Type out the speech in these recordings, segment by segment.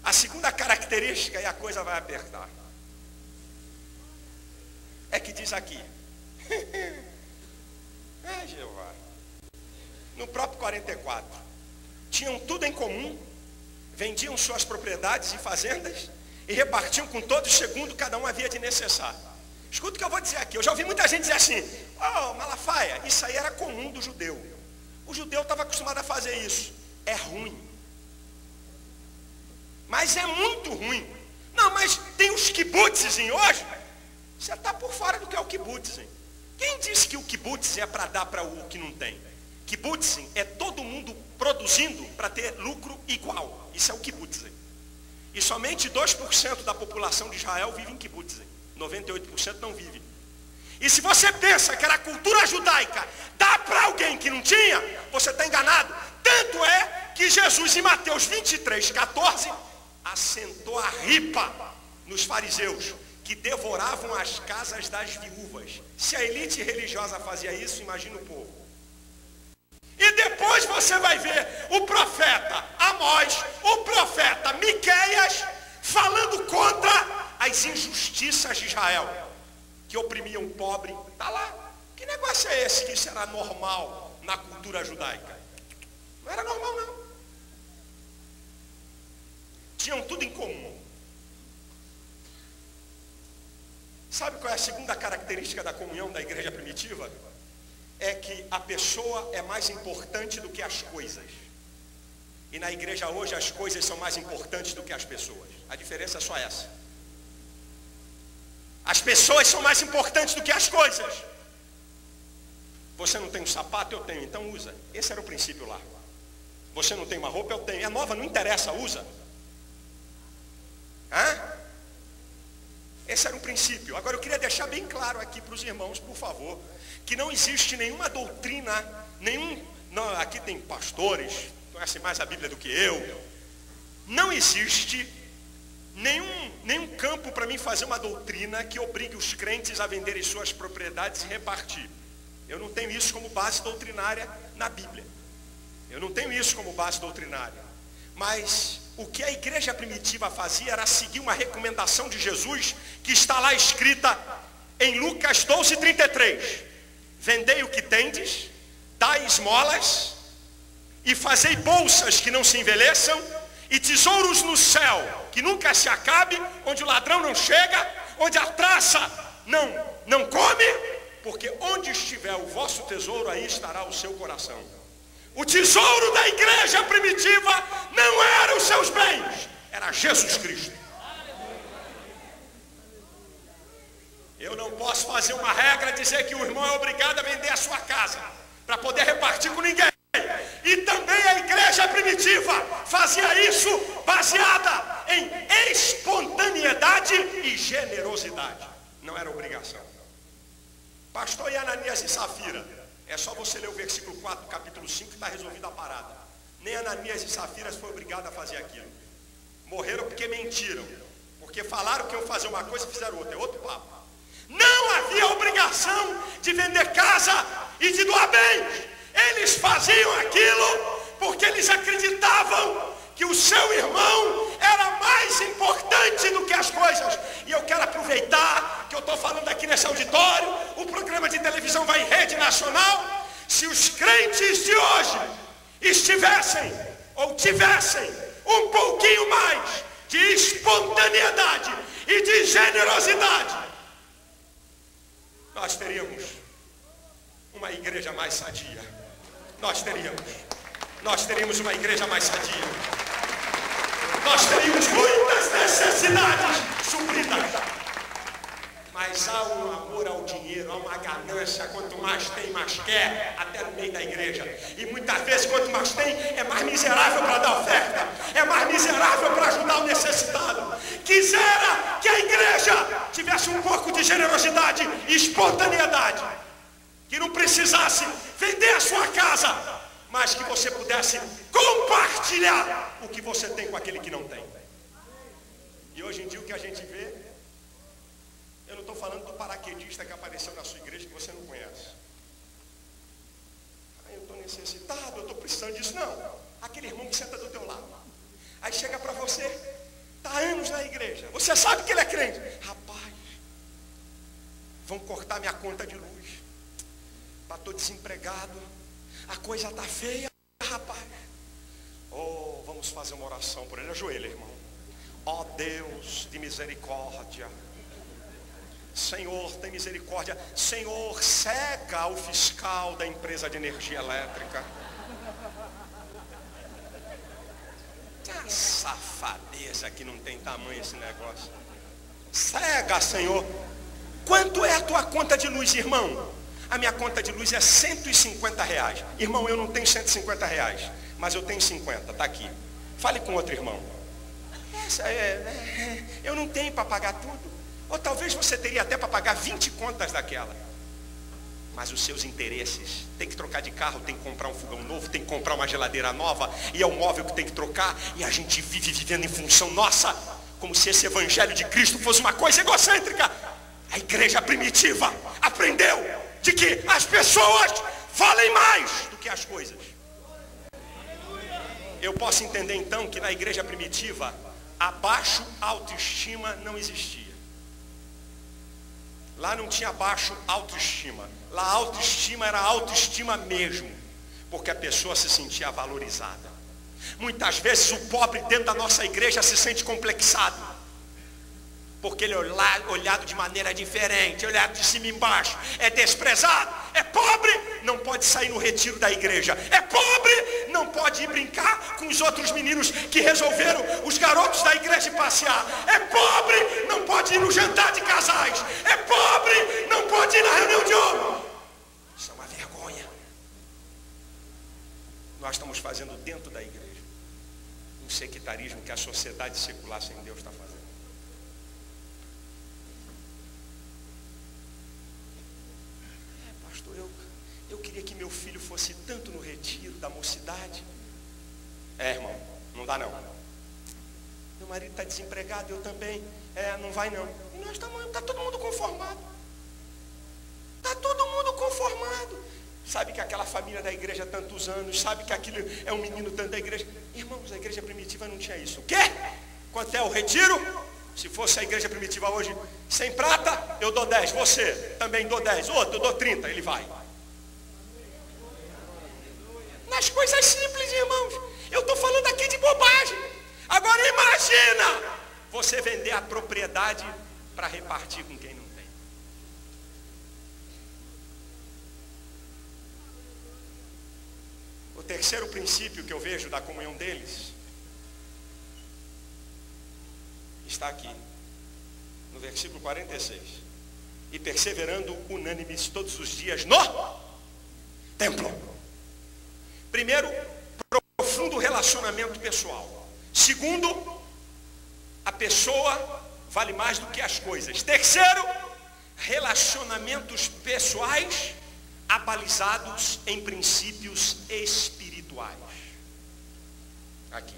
A segunda característica, e a coisa vai apertar, é que diz aqui, Jeová, no próprio 44, tinham tudo em comum, vendiam suas propriedades e fazendas e repartiam com todos segundo cada um havia de necessário. Escuta o que eu vou dizer aqui. Eu já ouvi muita gente dizer assim: oh, Malafaia, isso aí era comum do judeu. O judeu estava acostumado a fazer isso. É ruim. Mas é muito ruim. Não, mas tem os kibbutzim hoje. Você está por fora do que é o kibbutzim. Quem disse que o kibbutzim é para dar para o que não tem? Kibbutzim é todo mundo produzindo para ter lucro igual. Isso é o kibbutzim. E somente 2% da população de Israel vive em kibbutzim. 98% não vive. E se você pensa que era a cultura judaica dá para alguém que não tinha, você está enganado. Tanto é que Jesus em Mateus 23:14 assentou a ripa nos fariseus que devoravam as casas das viúvas. Se a elite religiosa fazia isso, imagina o povo. E depois você vai ver o profeta Amós, o profeta Miqueias falando contra as injustiças de Israel, que oprimiam o pobre. Está lá. Que negócio é esse que isso era normal na cultura judaica? Não era normal, não. Tinham tudo em comum. Sabe qual é a segunda característica da comunhão da igreja primitiva? É que a pessoa é mais importante do que as coisas. E na igreja hoje as coisas são mais importantes do que as pessoas. A diferença é só essa. As pessoas são mais importantes do que as coisas. Você não tem um sapato? Eu tenho, então usa. Esse era o princípio lá. Você não tem uma roupa? Eu tenho. É nova, não interessa, usa. Hã? Esse era um princípio. Agora eu queria deixar bem claro aqui para os irmãos, por favor, que não existe nenhuma doutrina, não, aqui tem pastores, conhecem mais a Bíblia do que eu. Não existe nenhum campo para mim fazer uma doutrina que obrigue os crentes a venderem suas propriedades e repartir. Eu não tenho isso como base doutrinária na Bíblia. Eu não tenho isso como base doutrinária. Mas o que a igreja primitiva fazia era seguir uma recomendação de Jesus, que está lá escrita em Lucas 12:33. Vendei o que tendes, dai esmolas, e fazei bolsas que não se envelheçam, e tesouros no céu, que nunca se acabe, onde o ladrão não chega, onde a traça não come, porque onde estiver o vosso tesouro, aí estará o seu coração. O tesouro da igreja primitiva não era os seus bens, era Jesus Cristo. Eu não posso fazer uma regra, dizer que o irmão é obrigado a vender a sua casa, para poder repartir com ninguém. E também a igreja primitiva fazia isso baseada em espontaneidade e generosidade. Não era obrigação. Pastor, e Ananias e Safira? É só você ler o versículo 4 do capítulo 5 que está resolvida a parada. Nem Ananias e Safira foi obrigado a fazer aquilo. Morreram porque mentiram. Porque falaram que iam fazer uma coisa e fizeram outra. É outro papo. Não havia obrigação de vender casa e de doar bens. Eles faziam aquilo porque eles acreditavam que o seu irmão era mais importante do que as coisas. E eu quero aproveitar que eu estou falando aqui nesse auditório, o programa de televisão vai em rede nacional. Se os crentes de hoje estivessem ou tivessem um pouquinho mais de espontaneidade e de generosidade, nós teríamos uma igreja mais sadia. Nós teríamos uma igreja mais sadia. Nós teríamos muitas necessidades supridas. Mas há um amor ao dinheiro, há uma ganância. Quanto mais tem, mais quer, até no meio da igreja. E muitas vezes, quanto mais tem, é mais miserável para dar oferta, é mais miserável para ajudar o necessitado. Quisera que a igreja tivesse um pouco de generosidade e espontaneidade, que não precisasse vender a sua casa, mas que você pudesse compartilhar o que você tem com aquele que não tem. E hoje em dia o que a gente vê, eu não estou falando do paraquedista que apareceu na sua igreja que você não conhece. Eu estou necessitado, eu estou precisando disso. Não, aquele irmão que senta do teu lado. Aí chega para você, membros da igreja. Você sabe que ele é crente. Rapaz, vão cortar minha conta de luz. Estou desempregado. A coisa está feia, rapaz. Oh, vamos fazer uma oração por ele. Ajoelha, irmão. Ó Deus de misericórdia. Senhor, tem misericórdia. Senhor, cega o fiscal da empresa de energia elétrica. A safadeza que não tem tamanho esse negócio. Cega, Senhor. Quanto é a tua conta de luz, irmão? A minha conta de luz é R$150. Irmão, eu não tenho R$150, mas eu tenho 50, está aqui. Fale com outro irmão. Eu não tenho para pagar tudo. Ou talvez você teria até para pagar 20 contas daquela. Mas os seus interesses, tem que trocar de carro, tem que comprar um fogão novo, tem que comprar uma geladeira nova, e é um móvel que tem que trocar, e a gente vive vivendo em função nossa, como se esse evangelho de Cristo fosse uma coisa egocêntrica. A igreja primitiva aprendeu de que as pessoas valem mais do que as coisas. Eu posso entender então que na igreja primitiva a baixa autoestima não existia. Lá não tinha baixo autoestima. Lá a autoestima era autoestima mesmo. Porque a pessoa se sentia valorizada. Muitas vezes o pobre dentro da nossa igreja se sente complexado. Porque ele é olhado de maneira diferente, olhado de cima e embaixo. É desprezado, é pobre, não pode sair no retiro da igreja. É pobre, não pode ir brincar com os outros meninos que resolveram os garotos da igreja passear. É pobre, não pode ir no jantar de casais. É pobre, não pode ir na reunião de homens. Isso é uma vergonha. Nós estamos fazendo dentro da igreja um sectarismo que a sociedade secular sem Deus está fazendo. Eu queria que meu filho fosse tanto no retiro da mocidade. Irmão, não dá não. Meu marido está desempregado, eu também. Não vai não. E nós está todo mundo conformado. Está todo mundo conformado. Sabe que aquela família da igreja há tantos anos, sabe que aquilo é um menino tanto da igreja. Irmãos, a igreja primitiva não tinha isso. O quê? Quanto é o retiro? Se fosse a igreja primitiva hoje, 100 prata, eu dou 10. Você também dou 10. Outro, eu dou 30. Ele vai. Nas coisas simples, irmãos. Eu estou falando aqui de bobagem. Agora imagina você vender a propriedade para repartir com quem não tem. O terceiro princípio que eu vejo da comunhão deles está aqui, no versículo 46. E perseverando unânimes todos os dias no templo. Primeiro, profundo relacionamento pessoal. Segundo, a pessoa vale mais do que as coisas. Terceiro, relacionamentos pessoais abalizados em princípios espirituais. Aqui.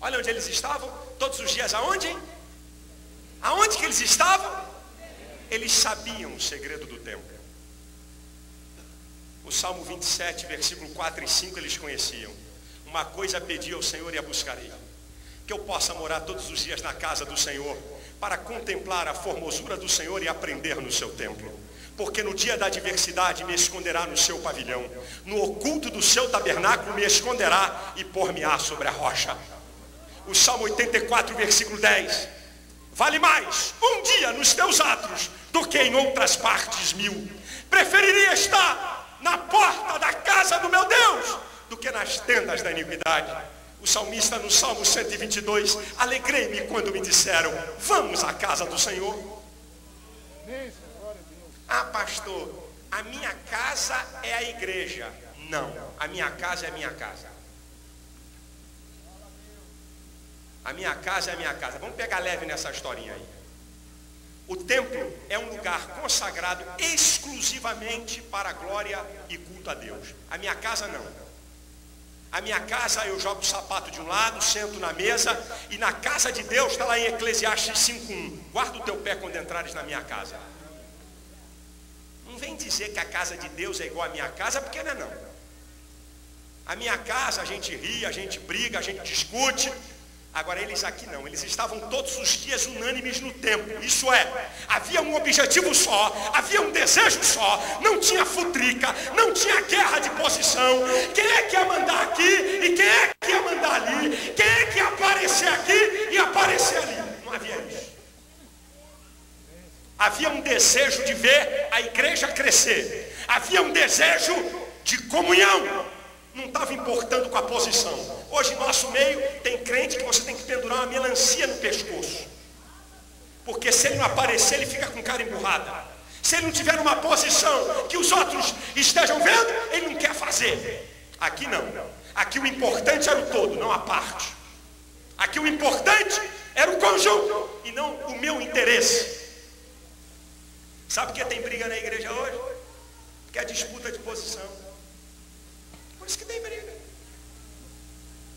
Olha onde eles estavam, todos os dias aonde? Aonde que eles estavam? Eles sabiam o segredo do templo. O Salmo 27, versículo 4 e 5, eles conheciam. Uma coisa pedi ao Senhor e a buscarei, que eu possa morar todos os dias na casa do Senhor, para contemplar a formosura do Senhor e aprender no seu templo. Porque no dia da adversidade me esconderá no seu pavilhão, no oculto do seu tabernáculo me esconderá e pôr-me-á sobre a rocha. O Salmo 84, versículo 10. Vale mais um dia nos teus atos do que em outras partes 1000. Preferiria estar na porta da casa do meu Deus do que nas tendas da iniquidade. O salmista no Salmo 122, alegrei-me quando me disseram, vamos à casa do Senhor. Ah, pastor, a minha casa é a igreja. Não, a minha casa é a minha casa. A minha casa é a minha casa. Vamos pegar leve nessa historinha aí. O templo é um lugar consagrado exclusivamente para a glória e culto a Deus. A minha casa não. A minha casa eu jogo o sapato de um lado, sento na mesa, e na casa de Deus está lá em Eclesiastes 5:1. Guarda o teu pé quando entrares na minha casa. Não vem dizer que a casa de Deus é igual à minha casa, porque não é não. A minha casa a gente ri, a gente briga, a gente discute, Agora eles aqui não, eles estavam todos os dias unânimes no templo. Isso é, havia um objetivo só, havia um desejo só, não tinha futrica, não tinha guerra de posição. Quem é que ia mandar aqui e quem é que ia mandar ali? Quem é que ia aparecer aqui e aparecer ali? Não havia isso. Havia um desejo de ver a igreja crescer. Havia um desejo de comunhão. Não estava importando com a posição. Hoje, em nosso meio, tem crente que você tem que pendurar uma melancia no pescoço. Porque se ele não aparecer, ele fica com cara emburrada. Se ele não tiver uma posição que os outros estejam vendo, ele não quer fazer. Aqui não. Aqui o importante era o todo, não a parte. Aqui o importante era o conjunto e não o meu interesse. Sabe por que tem briga na igreja hoje? Porque é disputa de posição. Por isso que tem briga.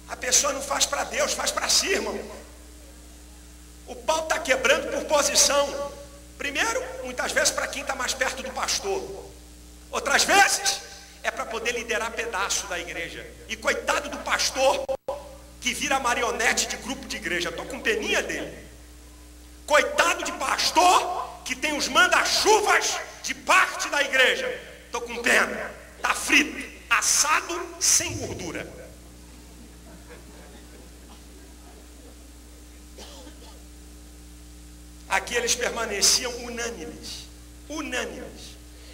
A pessoa não faz para Deus, faz para si, irmão. O pau está quebrando por posição. Primeiro, muitas vezes para quem está mais perto do pastor. Outras vezes, é para poder liderar pedaço da igreja. E coitado do pastor que vira marionete de grupo de igreja. Estou com peninha dele. Coitado de pastor que tem os manda-chuvas de parte da igreja. Estou com pena. Está frito. Assado sem gordura. Aqui eles permaneciam unânimes.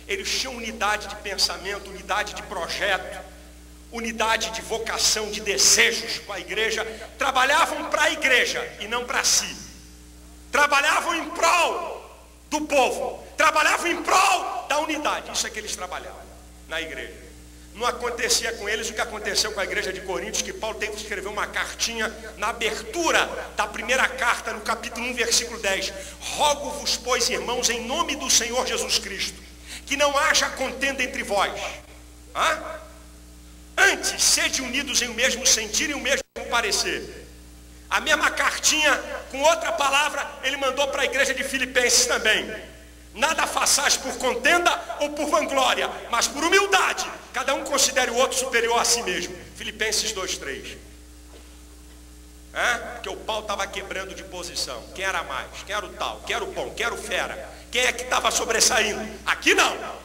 Eles tinham unidade de pensamento, unidade de projeto, unidade de vocação, de desejos com a igreja. Trabalhavam para a igreja e não para si. Trabalhavam em prol do povo. Trabalhavam em prol da unidade. Isso é que eles trabalhavam na igreja. Não acontecia com eles o que aconteceu com a igreja de Coríntios, que Paulo teve que escrever uma cartinha na abertura da primeira carta, no capítulo 1, versículo 10. Rogo-vos, pois, irmãos, em nome do Senhor Jesus Cristo, que não haja contenda entre vós. Antes, sede unidos em o mesmo sentir e o mesmo parecer. A mesma cartinha, com outra palavra, ele mandou para a igreja de Filipenses também. Nada façais por contenda ou por vanglória, mas por humildade. Cada um considere o outro superior a si mesmo. Filipenses 2:3. Porque o pau estava quebrando de posição. Quem era mais? Quem era o tal? Quem era o bom? Quem era o fera? Quem é que estava sobressaindo? Aqui não.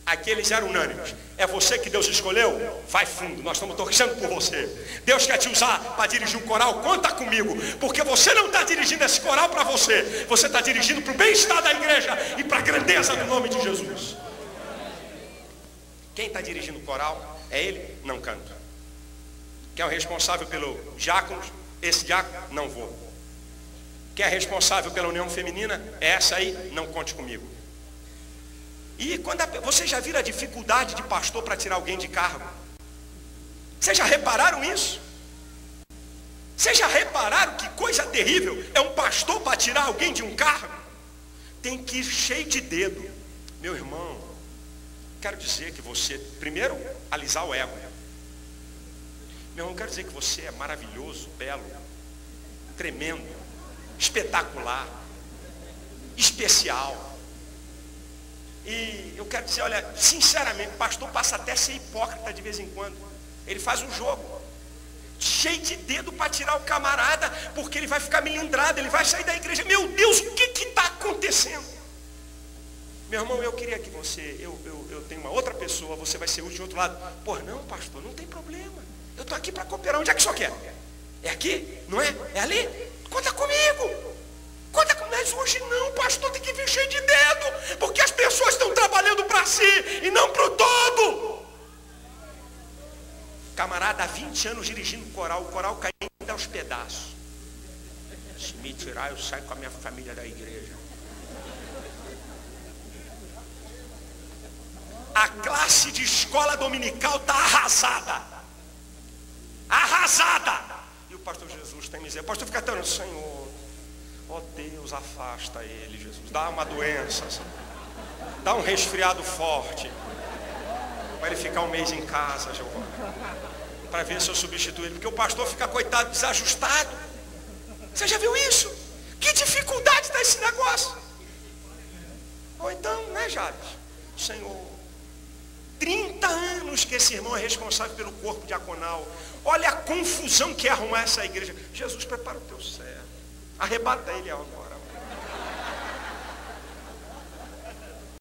Aqui eles eram unânimes. É você que Deus escolheu? Vai fundo, nós estamos torcendo por você. Deus quer te usar para dirigir um coral? Conta comigo. Porque você não está dirigindo esse coral para você. Você está dirigindo para o bem-estar da igreja e para a grandeza do nome de Jesus. Quem está dirigindo o coral é ele, não canta. Quem é o responsável pelo diácono? Esse diácono, não vou. Quem é responsável pela união feminina? É essa aí, não conte comigo. E quando vocês já viram a dificuldade de pastor para tirar alguém de cargo? Vocês já repararam isso? Vocês já repararam que coisa terrível é um pastor para tirar alguém de um cargo? Tem que ir cheio de dedo. Meu irmão, quero dizer que você, primeiro, alisar o ego. Meu irmão, quero dizer que você é maravilhoso, belo, tremendo, espetacular, especial. E eu quero dizer, olha, sinceramente, o pastor passa até a ser hipócrita de vez em quando. Ele faz um jogo, cheio de dedo para tirar o camarada, porque ele vai ficar melindrado, ele vai sair da igreja. Meu Deus, o que está acontecendo? Meu irmão, eu queria que você, eu tenho uma outra pessoa, você vai ser útil de outro lado. Pô, não, pastor, não tem problema. Eu estou aqui para cooperar. Onde é que o senhor quer? É aqui? Não é? É ali? Conta comigo. Conta comigo. Mas hoje não, pastor, tem que vir cheio de dedo, porque as pessoas estão trabalhando para si e não para o todo. Camarada, há 20 anos dirigindo o coral caindo aos pedaços. Se me tirar, eu saio com a minha família da igreja. A classe de escola dominical está arrasada. Arrasada. E o pastor Jesus tem miséria. O pastor fica tão, Senhor, ó Deus, afasta ele, Jesus. Dá uma doença, dá um resfriado forte, para ele ficar um mês em casa, Jeová, para ver se eu substituo ele. Porque o pastor fica, coitado, desajustado. Você já viu isso? Que dificuldade está esse negócio? Ou então, né, Jales? Senhor, 30 anos que esse irmão é responsável pelo corpo diaconal. Olha a confusão que é arrumar essa igreja. Jesus, prepara o teu servo, arrebata ele agora.